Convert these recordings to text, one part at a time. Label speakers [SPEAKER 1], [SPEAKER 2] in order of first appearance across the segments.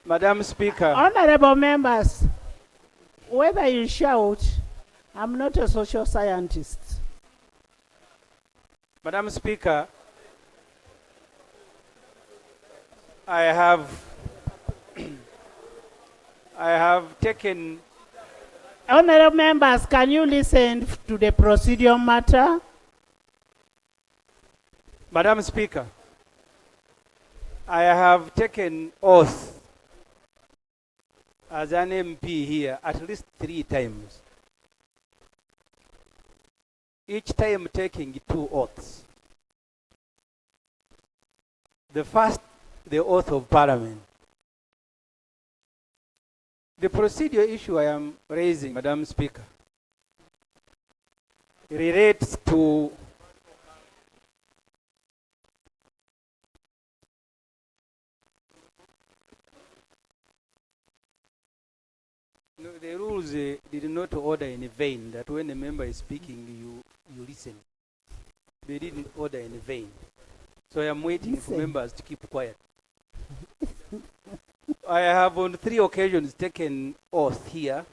[SPEAKER 1] Madam Speaker.
[SPEAKER 2] Honorable members, whether you shout, I'm not a social scientist.
[SPEAKER 1] Madam Speaker, I have taken.
[SPEAKER 2] Honorable members, can you listen to the procedural matter?
[SPEAKER 1] Madam Speaker, I have taken oath as an MP here at least 3 times. Each time taking 2 oaths. The first, the oath of Parliament. The procedural issue I am raising, Madam Speaker, relates to the rules did not order in vain that when a member is speaking, you listen. They didn't order in vain. So I am waiting for members to keep quiet. I have on 3 occasions taken oath here.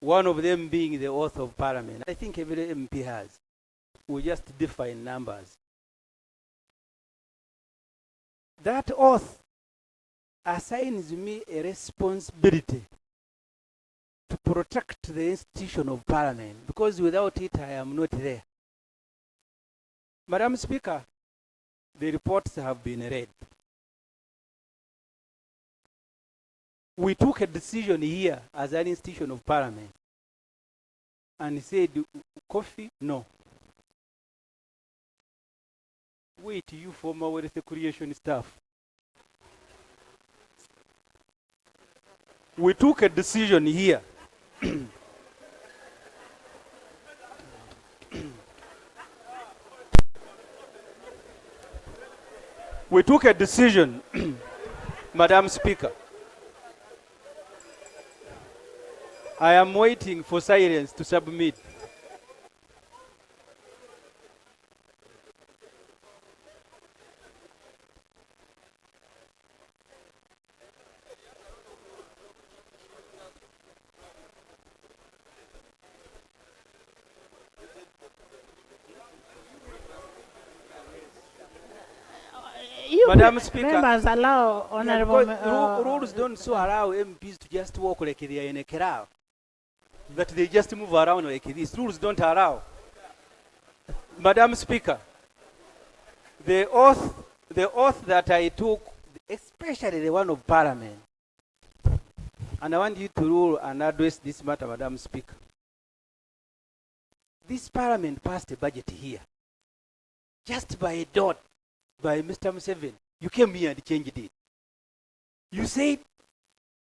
[SPEAKER 1] One of them being the oath of Parliament. I think every MP has. We just differ in numbers. That oath assigns me a responsibility to protect the institution of Parliament, because without it I am not there. Madam Speaker, the reports have been read. We took a decision here as an institution of Parliament and said, coffee, no. Wait, you former wealth creation staff. We took a decision here. We took a decision, Madam Speaker. I am waiting for silence to submit. Madam Speaker,
[SPEAKER 2] members allow honorable
[SPEAKER 1] rules don't so allow MPs to just walk like they are in a crowd, that they just move around like this. Rules don't allow. Madam Speaker, the oath that I took, especially the one of Parliament, and I want you to rule and address this matter, Madam Speaker. This Parliament passed a budget here, just by a dot, by Mr. Museveni. You came here and changed it. You said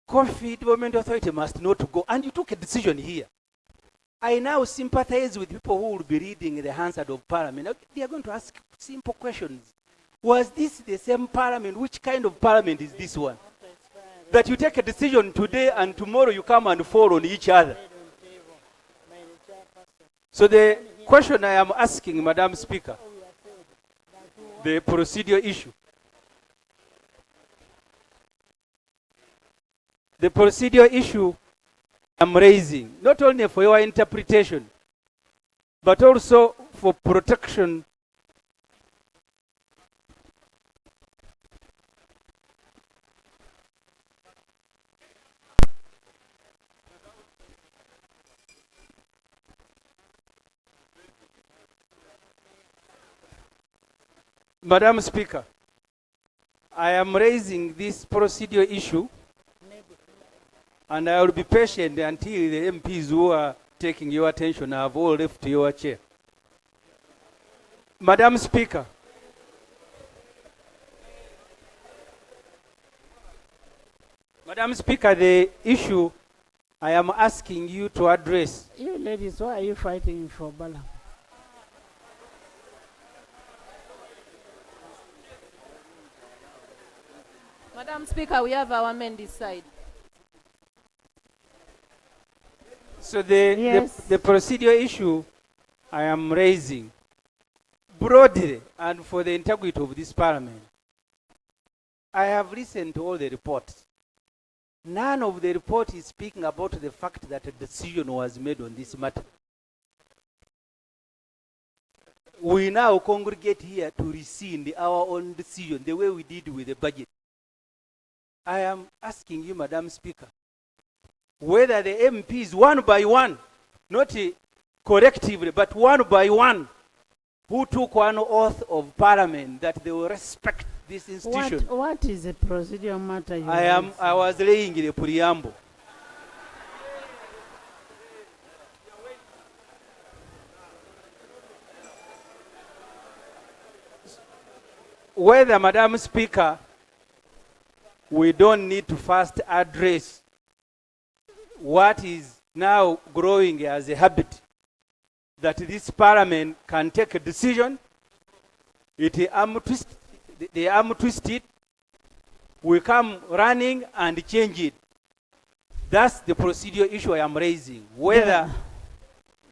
[SPEAKER 1] Coffee Development Authority must not go, and you took a decision here. I now sympathize with people who will be reading the Hansard of Parliament. They are going to ask simple questions. Was this the same Parliament? Which kind of Parliament is this one? That you take a decision today and tomorrow you come and fall on each other. So the question I am asking, Madam Speaker, the procedural issue. The procedural issue I'm raising, not only for your interpretation, but also for protection . Madam Speaker, I am raising this procedural issue, and I will be patient until the MPs who are taking your attention have all left your chair. Madam Speaker, the issue I am asking you to address.
[SPEAKER 2] You ladies, why are you fighting for Bala?
[SPEAKER 3] Madam Speaker, we have our men this side.
[SPEAKER 1] So the procedural issue I am raising broadly and for the integrity of this Parliament I have listened to all the reports. None of the report is speaking about the fact that a decision was made on this matter. We now congregate here to rescind our own decision the way we did with the budget. I am asking you, Madam Speaker, whether the MPs one by one, not collectively, but one by one, who took one oath of parliament that they will respect this institution.
[SPEAKER 2] What is the procedural matter you
[SPEAKER 1] I was laying the preamble. Whether, Madam Speaker, we don't need to first address what is now growing as a habit, that this parliament can take a decision, they arm twist it, we come running and change it. That's the procedural issue I am raising. Whether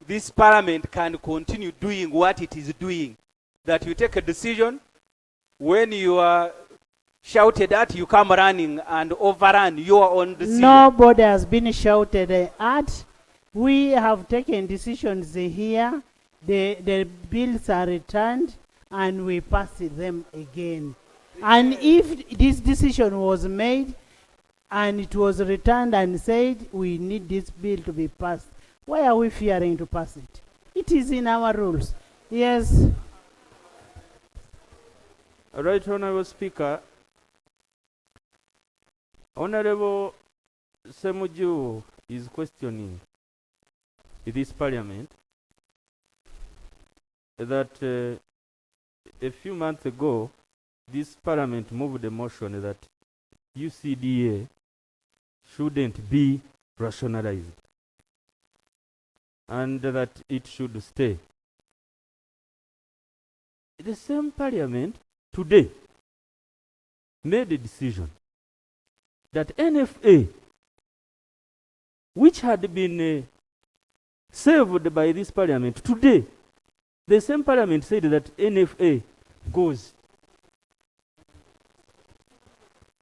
[SPEAKER 1] this parliament can continue doing what it is doing, that you take a decision, when you are shouted at, you come running and overrun your own decision.
[SPEAKER 2] Nobody has been shouted at. We have taken decisions here. The bills are returned and we pass them again. And if this decision was made and it was returned and said we need this bill to be passed, why are we fearing to pass it? It is in our rules. Yes.
[SPEAKER 4] Right, Honorable Speaker. Honorable Semuju is questioning this parliament that a few months ago, this parliament moved a motion that UCDA shouldn't be rationalized and that it should stay. The same parliament today made a decision that NFA, which had been saved by this parliament, today, the same parliament said that NFA goes.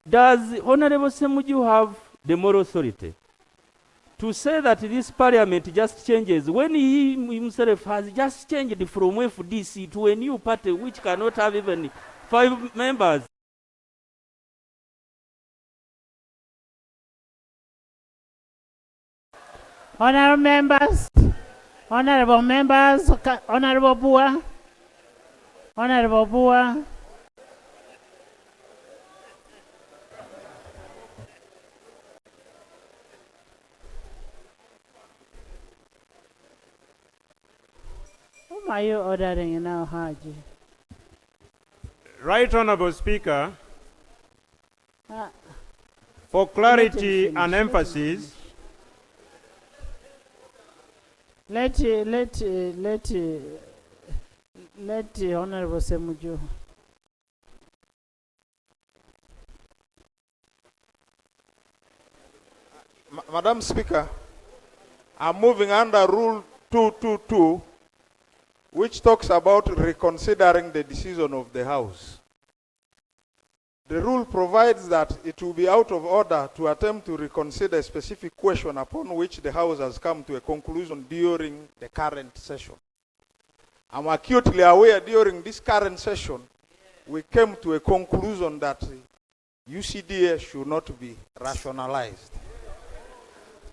[SPEAKER 4] Does Honorable Semuju have the moral authority to say that this parliament just changes when he himself has just changed from FDC to a new party which cannot have even 5 members?
[SPEAKER 2] Honorable members, Honorable Bua, Honorable Bua. Whom are you ordering now, Haji?
[SPEAKER 5] Right Honorable Speaker, for clarity and emphasis,
[SPEAKER 2] let Honorable Semuju.
[SPEAKER 6] Madam Speaker, I'm moving under Rule 222, which talks about reconsidering the decision of the House. The rule provides that it will be out of order to attempt to reconsider a specific question upon which the House has come to a conclusion during the current session. I'm acutely aware during this current session, we came to a conclusion that UCDA should not be rationalized.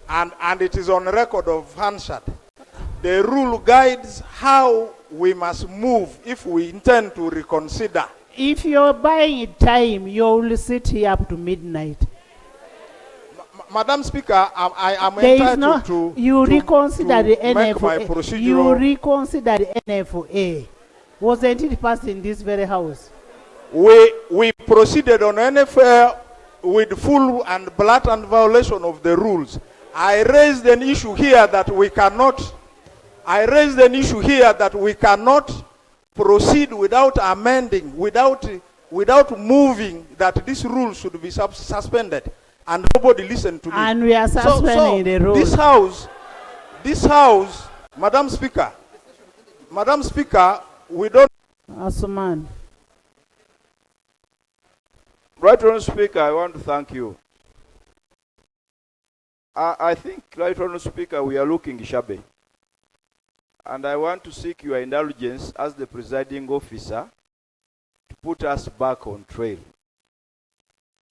[SPEAKER 6] And it is on record of Hansard. The rule guides how we must move if we intend to reconsider.
[SPEAKER 2] If you're buying time, you will sit here up to midnight.
[SPEAKER 6] Madam Speaker, I am
[SPEAKER 2] There is
[SPEAKER 6] entitled
[SPEAKER 2] no,
[SPEAKER 6] to
[SPEAKER 2] you reconsider the
[SPEAKER 6] make my
[SPEAKER 2] NFA.
[SPEAKER 6] procedural.
[SPEAKER 2] You reconsider the NFA. Wasn't it passed in this very house?
[SPEAKER 6] We proceeded on NFA with full and blatant violation of the rules. I raised an issue here that we cannot proceed without amending, without moving, that this rule should be suspended. And nobody listened to me.
[SPEAKER 2] And we are suspending the rule.
[SPEAKER 6] This house, Madam Speaker, we don't.
[SPEAKER 2] Asuman.
[SPEAKER 7] Right Honourable Speaker, I want to thank you. I think, Right Honourable Speaker, we are looking shabby. And I want to seek your indulgence as the presiding officer to put us back on trail.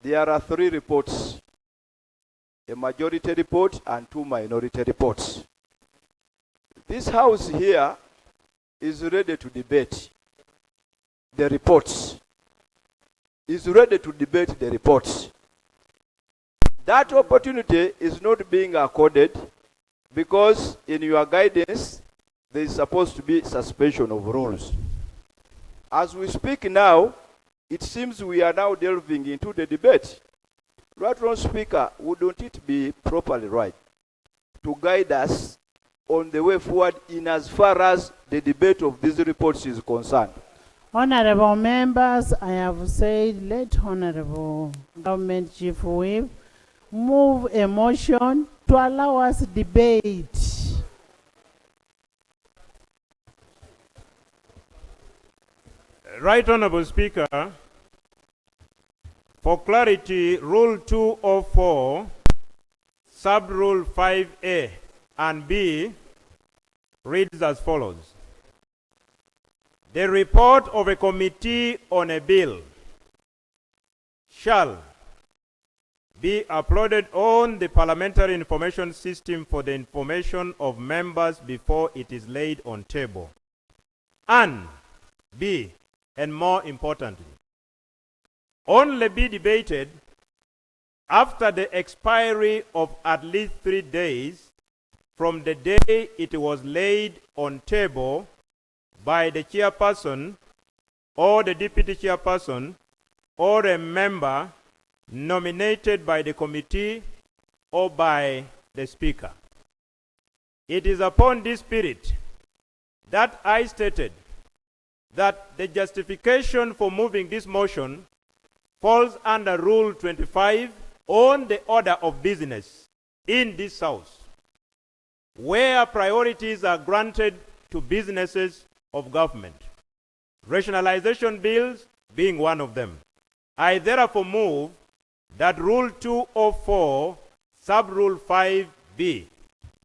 [SPEAKER 7] There are 3 reports, a majority report and 2 minority reports. This house here is ready to debate the reports. Is ready to debate the reports. That opportunity is not being accorded because in your guidance there is supposed to be suspension of rules. As we speak now, it seems we are now delving into the debate. Right Honourable Speaker, wouldn't it be properly right to guide us on the way forward in as far as the debate of these reports is concerned?
[SPEAKER 2] Honorable members, I have said let Honorable Government Chief Whip move a motion to allow us debate.
[SPEAKER 5] Right Honourable Speaker, for clarity, Rule 204, Sub-Rule 5A and B reads as follows. The report of a committee on a bill shall be uploaded on the Parliamentary Information System for the information of members before it is laid on table. And B, and more importantly, only be debated after the expiry of at least 3 days from the day it was laid on table by the chairperson or the deputy chairperson or a member nominated by the committee or by the speaker. It is upon this spirit that I stated that the justification for moving this motion falls under Rule 25 on the order of business in this House, where priorities are granted to businesses of government, rationalization bills being one of them. I therefore move that Rule 204, Sub-Rule 5B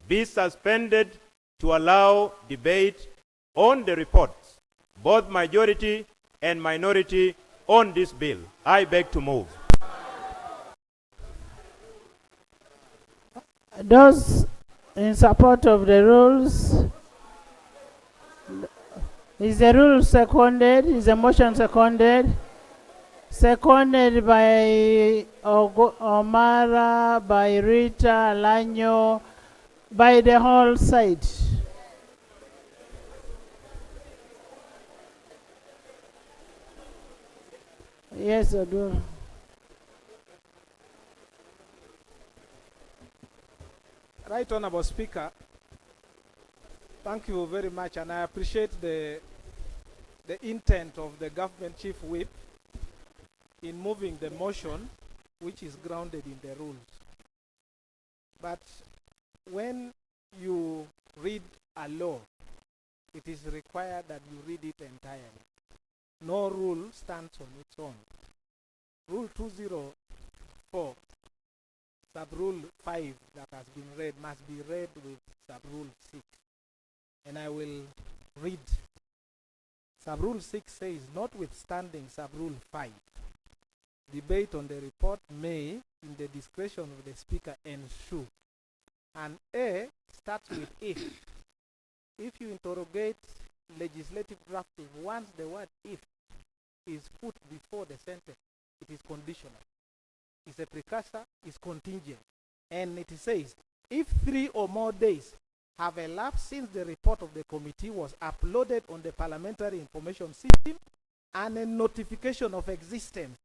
[SPEAKER 5] be suspended to allow debate on the reports, both majority and minority, on this bill. I beg to move.
[SPEAKER 2] Those in support of the rules, is the rule seconded? Is the motion seconded? Seconded by Omara, by Rita, Lanyo, by the whole side. Yes, I do.
[SPEAKER 8] Right Honourable Speaker, thank you very much, and I appreciate the intent of the Government Chief Whip in moving the motion, which is grounded in the rules. But when you read a law, it is required that you read it entirely. No rule stands on its own. Rule 204, Sub-Rule 5 that has been read must be read with Sub-Rule 6. And I will read. Sub-Rule 6 says, notwithstanding Sub-Rule 5, debate on the report may, in the discretion of the Speaker, ensue. And A starts with if. If you interrogate legislative drafting, once the word if is put before the sentence, it is conditional. It's a precursor, it's contingent. And it says, if 3 or more days have elapsed since the report of the committee was uploaded on the Parliamentary Information System and a notification of existence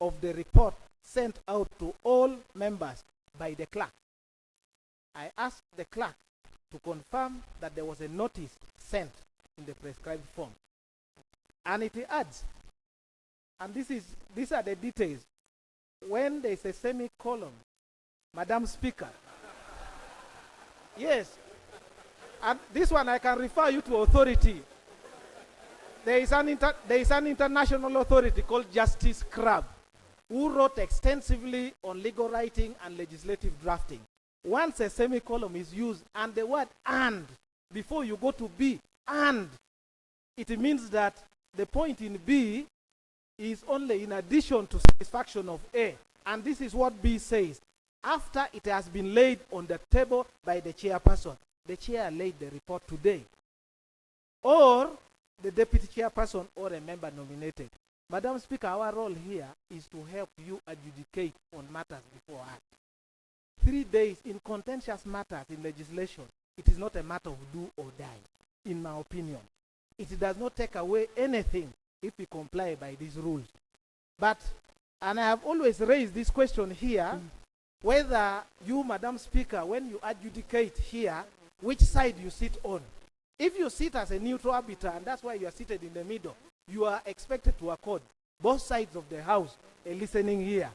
[SPEAKER 8] of the report sent out to all members by the clerk. I asked the clerk to confirm that there was a notice sent in the prescribed form. And it adds, and these are the details. When there is a semicolon, Madam Speaker, yes, and this one I can refer you to authority. There is an international authority called Justice Crab. who wrote extensively on legal writing and legislative drafting. Once a semicolon is used and the word and before you go to B, and it means that the point in B is only in addition to satisfaction of A. And this is what B says. After it has been laid on the table by the chairperson, the chair laid the report today, or the deputy chairperson or a member nominated. Madam Speaker, our role here is to help you adjudicate on matters before us. 3 days in contentious matters in legislation, it is not a matter of do or die, in my opinion. It does not take away anything if we comply by these rules. But, and I have always raised this question here, whether you, Madam Speaker, when you adjudicate here, which side you sit on. If you sit as a neutral arbiter, and that's why you are seated in the middle, you are expected to accord both sides of the house a listening here.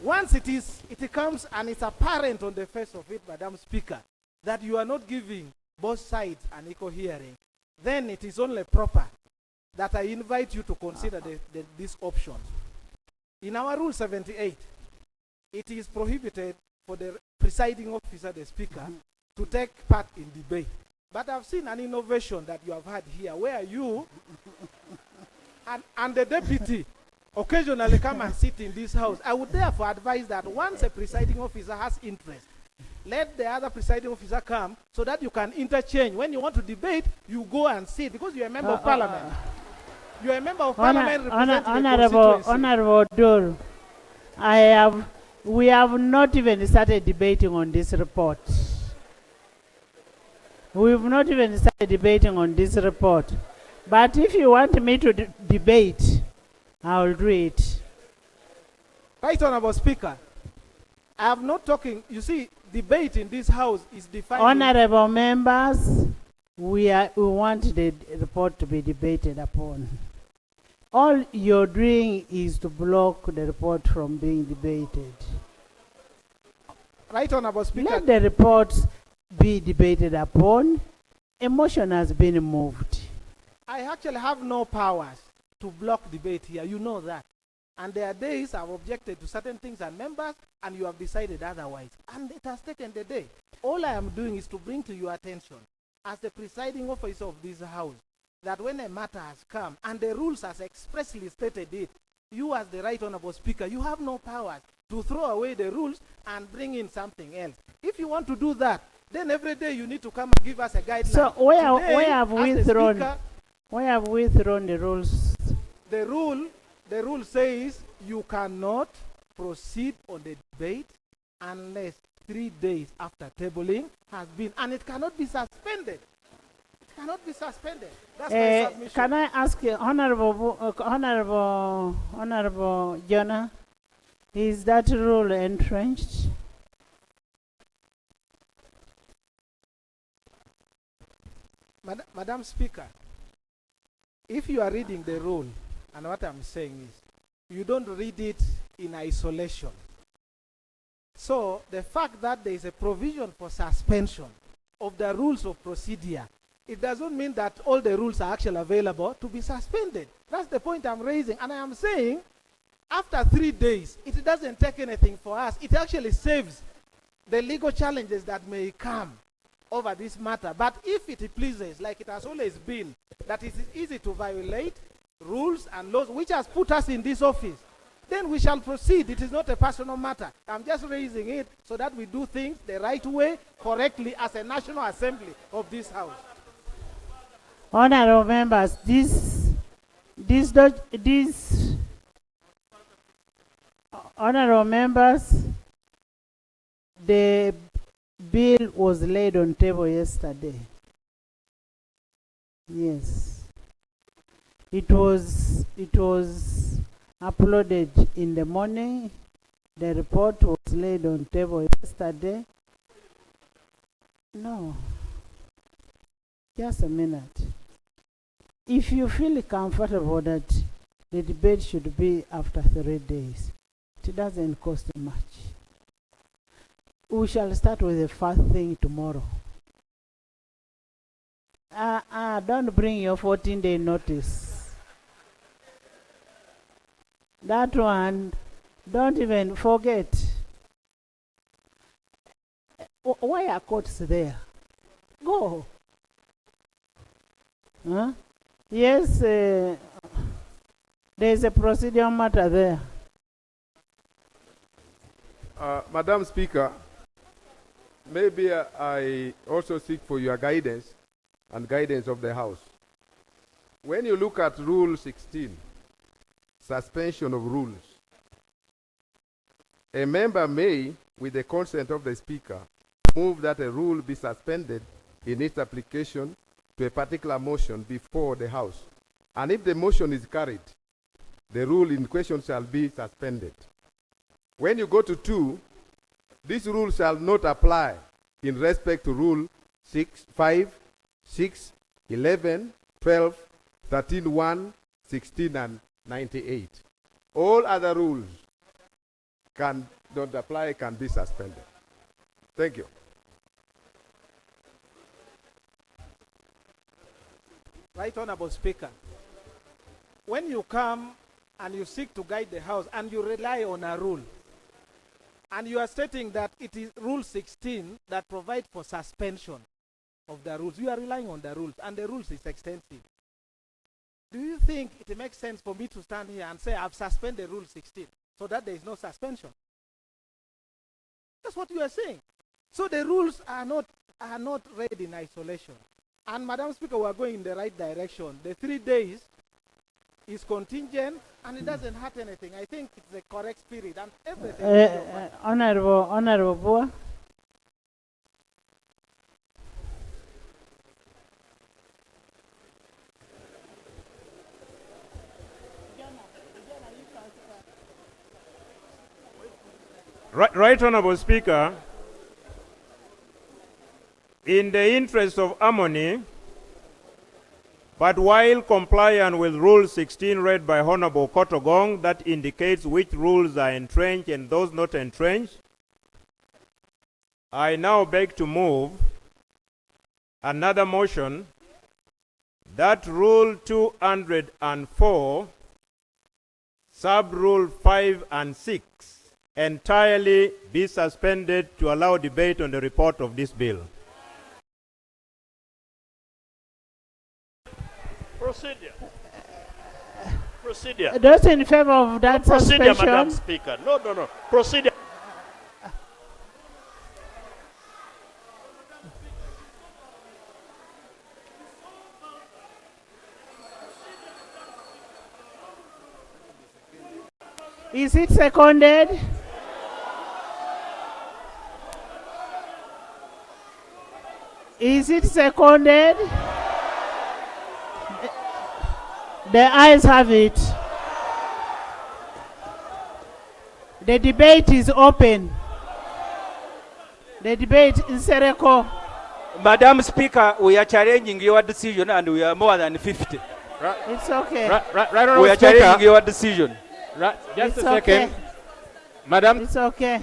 [SPEAKER 8] Once it comes and it's apparent on the face of it, Madam Speaker, that you are not giving both sides an equal hearing, then it is only proper that I invite you to consider this option. In our Rule 78, it is prohibited for the presiding officer, the Speaker, to take part in debate. But I've seen an innovation that you have had here, where you and the deputy occasionally come and sit in this house. I would therefore advise that once a presiding officer has interest, let the other presiding officer come so that you can interchange. When you want to debate, you go and sit, because you're a member of parliament. You're a member of parliament representing a constituency.
[SPEAKER 2] Honorable Dur, we have not even started debating on this report. We've not even started debating on this report. But if you want me to debate, I will do it.
[SPEAKER 8] Right, Honorable Speaker. I am not talking, you see, debate in this house is defined.
[SPEAKER 2] Honorable members, we want the report to be debated upon. All you're doing is to block the report from being debated.
[SPEAKER 8] Right, Honorable Speaker.
[SPEAKER 2] Let the reports be debated upon. A motion has been moved.
[SPEAKER 8] I actually have no powers to block debate here. You know that. And there are days I've objected to certain things and members, and you have decided otherwise. And it has taken the day. All I am doing is to bring to your attention, as the presiding officer of this house, that when a matter has come, and the rules has expressly stated it, you as the right honorable speaker, you have no powers to throw away the rules and bring in something else. If you want to do that, then every day you need to come and give us a guideline.
[SPEAKER 2] So where have we thrown the rules?
[SPEAKER 8] The rule says you cannot proceed on the debate unless 3 days after tabling has been, and it cannot be suspended. It cannot be suspended. That's my submission.
[SPEAKER 2] Can I ask you, Honorable Jonah, is that rule entrenched?
[SPEAKER 8] Madam Speaker, if you are reading the rule, and what I'm saying is, you don't read it in isolation. So the fact that there is a provision for suspension of the rules of procedure, it doesn't mean that all the rules are actually available to be suspended. That's the point I'm raising. And I am saying, after 3 days, it doesn't take anything for us. It actually saves the legal challenges that may come over this matter. But if it pleases, like it has always been, that it is easy to violate rules and laws which has put us in this office, then we shall proceed. It is not a personal matter. I'm just raising it so that we do things the right way, correctly, as a National Assembly of this House.
[SPEAKER 2] Honorable members, honorable members, the bill was laid on table yesterday. Yes. It was uploaded in the morning. The report was laid on table yesterday. No. Just a minute. If you feel comfortable that the debate should be after 3 days, it doesn't cost much. We shall start with the first thing tomorrow. Don't bring your 14-day notice. That one, Don't even forget. Why are courts there? Go. Huh? Yes, there is a procedural matter there.
[SPEAKER 9] Madam Speaker, maybe I also seek for your guidance and guidance of the House. When you look at Rule 16, suspension of rules, a member may, with the consent of the Speaker, move that a rule be suspended in its application to a particular motion before the House. And if the motion is carried, the rule in question shall be suspended. When you go to 2, this rule shall not apply in respect to Rule 6, 5, 6, 11, 12, 13, 1, 16, and 98. All other rules don't apply, can be suspended. Thank you.
[SPEAKER 8] Right Honorable Speaker, when you come and you seek to guide the House and you rely on a rule, and you are stating that it is Rule 16 that provides for suspension of the rules, you are relying on the rules, and the rules is extensive. Do you think it makes sense for me to stand here and say I've suspended Rule 16 so that there is no suspension? That's what you are saying. So the rules are not read in isolation. And Madam Speaker, we are going in the right direction. The 3 days is contingent and it doesn't hurt anything. I think it's the correct spirit and everything.
[SPEAKER 2] Honorable Bua.
[SPEAKER 5] Right Honorable Speaker, in the interest of harmony, but while compliant with Rule 16 read by Honorable Kotogong that indicates which rules are entrenched and those not entrenched, I now beg to move another motion that Rule 204, Sub-Rule 5 and 6 entirely be suspended to allow debate on the report of this bill.
[SPEAKER 10] Procedure. Procedure.
[SPEAKER 2] Those in favor of that
[SPEAKER 10] Procedure,
[SPEAKER 2] suspension.
[SPEAKER 10] Madam Speaker. No. Procedure.
[SPEAKER 2] Is it seconded? Is it seconded? The ayes have it. The debate is open. The debate is Sereko.
[SPEAKER 1] Madam Speaker, we are challenging your decision and we are more than 50.
[SPEAKER 2] It's okay.
[SPEAKER 11] Right,
[SPEAKER 1] We are challenging your decision.
[SPEAKER 11] Right, just
[SPEAKER 2] It's
[SPEAKER 11] a second.
[SPEAKER 2] okay.
[SPEAKER 11] Madam.
[SPEAKER 2] It's okay.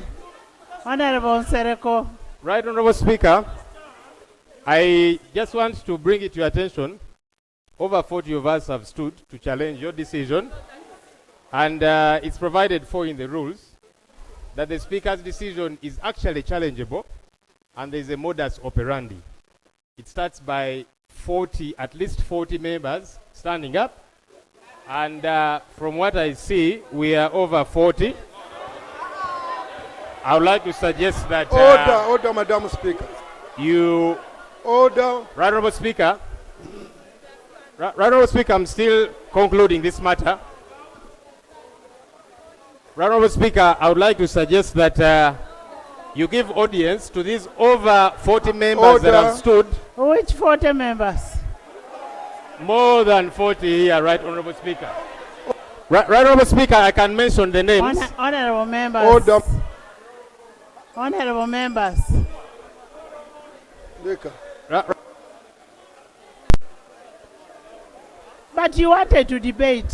[SPEAKER 2] Honorable Sereko.
[SPEAKER 11] Right, Honorable Speaker, I just want to bring it to your attention. Over 40 of us have stood to challenge your decision, and it's provided for in the rules that the Speaker's decision is actually challengeable, and there is a modus operandi. It starts by at least 40 members standing up, and from what I see, we are over 40. I would like to suggest that...
[SPEAKER 6] Order, Madam Speaker.
[SPEAKER 11] Order. Right, Honorable Speaker. Right, Honorable Speaker, I'm still concluding this matter. Right, Honorable Speaker, I would like to suggest that you give audience to these over 40 members that have stood.
[SPEAKER 2] Which 40 members?
[SPEAKER 11] More than 40 here, Right, Honorable Speaker. Right, Honorable Speaker, I can mention the names.
[SPEAKER 2] Honorable members.
[SPEAKER 6] Order.
[SPEAKER 2] Honorable members. But you wanted to debate.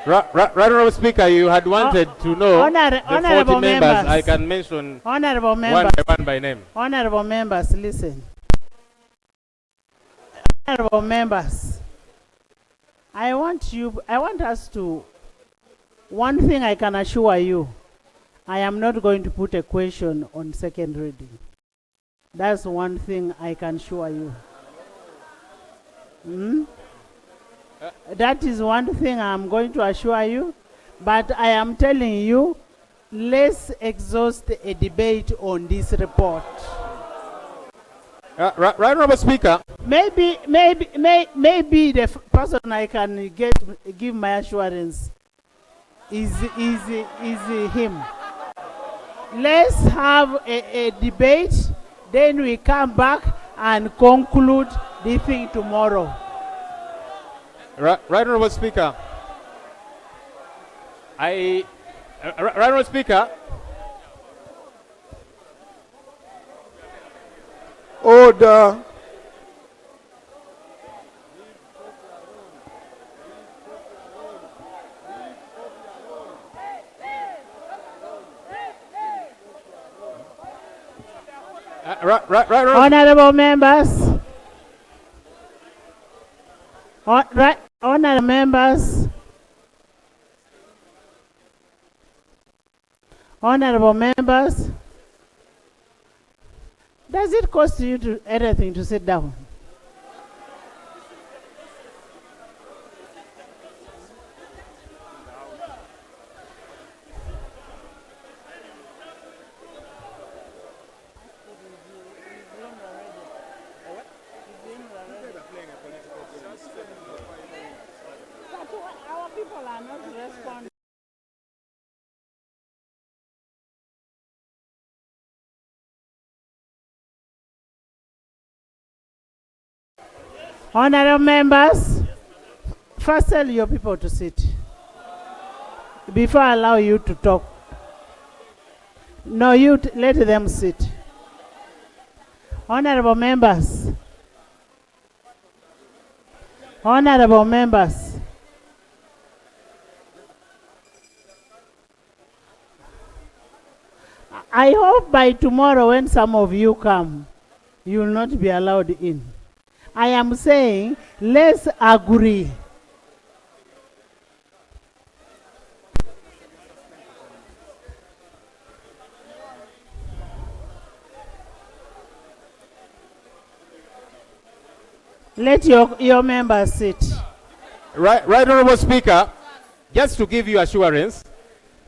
[SPEAKER 11] Right, Honorable Speaker, you had wanted to know the 40 members. I can mention
[SPEAKER 2] Honorable members.
[SPEAKER 11] one by name.
[SPEAKER 2] Honorable members, listen. Honorable members. I want us to, one thing I can assure you, I am not going to put a question on second reading. That's one thing I can assure you. That is one thing I'm going to assure you. But I am telling you, let's exhaust a debate on this report.
[SPEAKER 11] Right, Honorable Speaker.
[SPEAKER 2] Maybe the person I can give my assurance is him. Let's have a debate, then we come back and conclude the thing tomorrow.
[SPEAKER 11] Right, Honorable Speaker. Right, Honorable Speaker.
[SPEAKER 6] Order.
[SPEAKER 11] Right.
[SPEAKER 2] Honorable members. Honorable members. Honorable members. Does it cost you anything to sit down? Our people are not responding. Honorable members, first tell your people to sit before I allow you to talk. No, let them sit. Honorable members, I hope by tomorrow when some of you come, you will not be allowed in. I am saying, let's agree. Let your members sit.
[SPEAKER 11] Right, Honorable Speaker, just to give you assurance,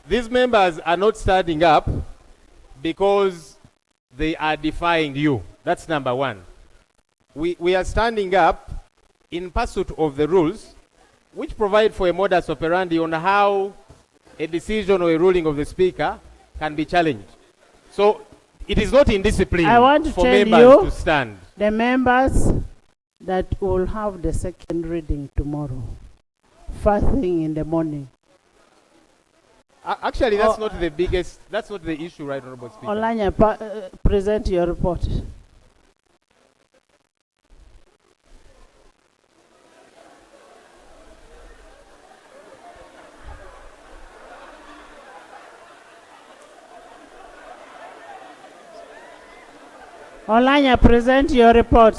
[SPEAKER 11] these members are not standing up because they are defying you. That's number one. We are standing up in pursuit of the rules which provide for a modus operandi on how a decision or a ruling of the Speaker can be challenged. So it is not indiscipline
[SPEAKER 2] I want to
[SPEAKER 11] for
[SPEAKER 2] tell
[SPEAKER 11] members
[SPEAKER 2] you,
[SPEAKER 11] to stand.
[SPEAKER 2] the members that will have the second reading tomorrow, first thing in the morning.
[SPEAKER 11] Actually, that's not the biggest, that's not the issue, right, Honorable Speaker.
[SPEAKER 2] Olanya, present your report. Olanya, present your report.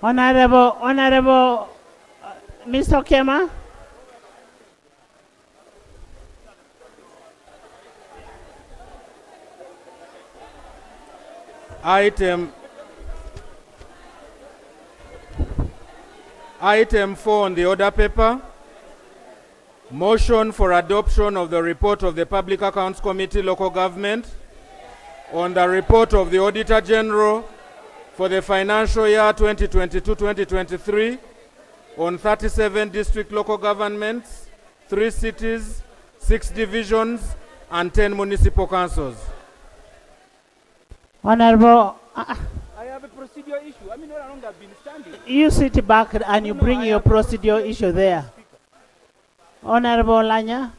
[SPEAKER 2] Honorable Mr. Kema.
[SPEAKER 5] Item 4 on the order paper. Motion for adoption of the report of the Public Accounts Committee, Local Government, on the report of the Auditor General for the financial year 2022-2023 on 37 district local governments, 3 cities, 6 divisions, and 10 municipal councils.
[SPEAKER 2] Honorable,
[SPEAKER 4] I have a procedural issue. I mean, no longer been standing.
[SPEAKER 2] you sit back and you bring your procedural issue there. Honorable Lanya,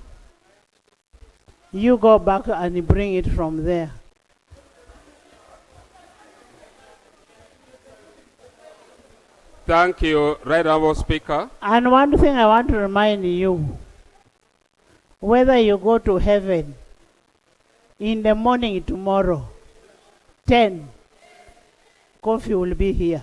[SPEAKER 2] you go back and you bring it from there.
[SPEAKER 12] Thank you, Right Honourable Speaker.
[SPEAKER 2] And one thing I want to remind you, whether you go to heaven in the morning tomorrow, 10, coffee will be here.